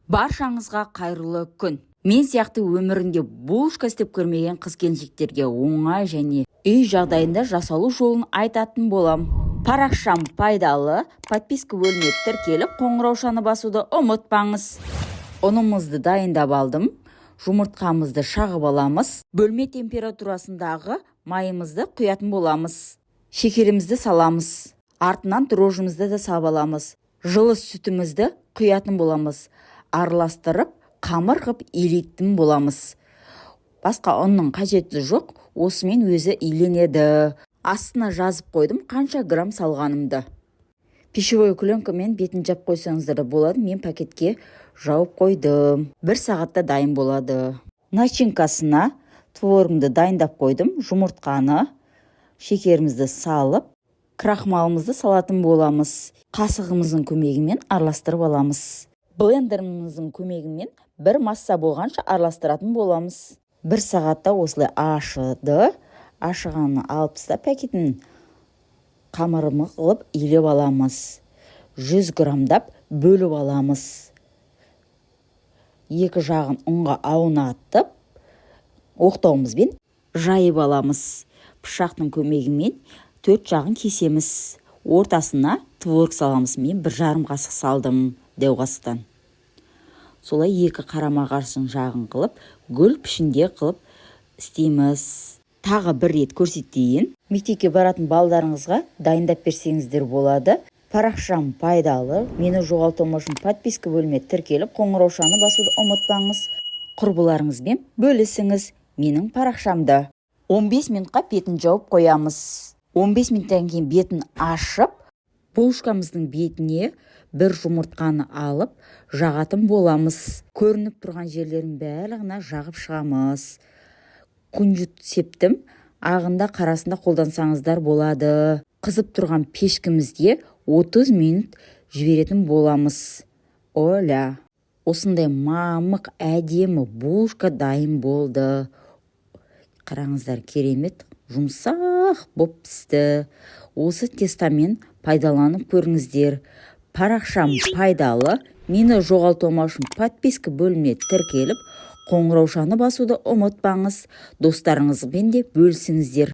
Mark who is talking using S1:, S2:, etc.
S1: Баршаңызға қайырлы күн. Мен сияқты өмірінде булочка істеп көрмеген қыз-келіншектерге оңай және үй жағдайында жасалу жолын айтатын болам. Парақшам пайдалы, подписка бөліне тіркеліп, қоңыраушаны басуды ұмытпаңыз. Ұнымызды дайындап алдым. Жұмыртқамызды шағып аламыз. Бөлме температурасындағы майымызды құятын боламыз. Шекерімізді саламыз. Артынан дрожжымызды да салып аламыз. Жылы сүтімізді құятын боламыз. Араластырып, қамыр қып илейтін боламыз. Басқа ұнның қажеті жоқ, осымен өзі иленеді. Астына жазып қойдым қанша грамм салғанымды. Пищевой пленкамен бетін жап қойсаңыздар да болады, мен пакетке жауып қойдым. 1 сағатта дайын болады. Начинкасына творогымды дайындап қойдым, жұмыртқаны, шекерімізді салып, крахмалымызды салатын боламыз. Қасығымыздың көмегімен араластырып аламыз. Блендеріміздің көмегімен бір масса болғанша араластыратын боламыз. 1 сағатта осылай ашыды. Ашығаны алып тастап пакетін қамырымы қылып илеп аламыз. 100 граммдап бөліп аламыз. 2 жағын ұнға аунатып, оқтауымызбен жайып аламыз. Пышақтың көмегімен 4 жағын кесеміз. Ортасына творог саламыз. Мен 1,5 қасық салдым дәу қасықтан. Солай 2 қарама-қарсы жағын қылып, гүл пішінде қылып істейміз. Тағы бір рет көрсетейін. Мектепке баратын балдарыңызға дайындап берсеңіздер болады. Парақшам пайдалы. Мені жоғалтпау үшін подписка бөліне тіркеліп, қоңыраушаны басуды ұмытпаңыз. Құрбыларыңызбен бөлісіңіз менің парақшамда. 15 минутқа бетін жауып қоямыз. 15 минуттан кейін бетін ашып, булочкамыздың бетіне бір жұмыртқаны алып, жағатын боламыз. Көрініп тұрған жерлерін барлығына жағып шығамыз. Күнжіт септім, ағында қарасында қолдансаңыздар болады. Қызып тұрған пешкімізде 30 минут жіберетін боламыз. Оля, осындай мамық әдемі булочка дайын болды. Қараңыздар, керемет, жұмсақ боп пісті. Осы тестамен пайдаланып көріңіздер. Парақшам пайдалы. Мені жоғалтпау үшін подписка бөліне тіркеліп, қоңыраушаны басуды ұмытпаңыз. Достарыңызбен де бөлісіңіздер.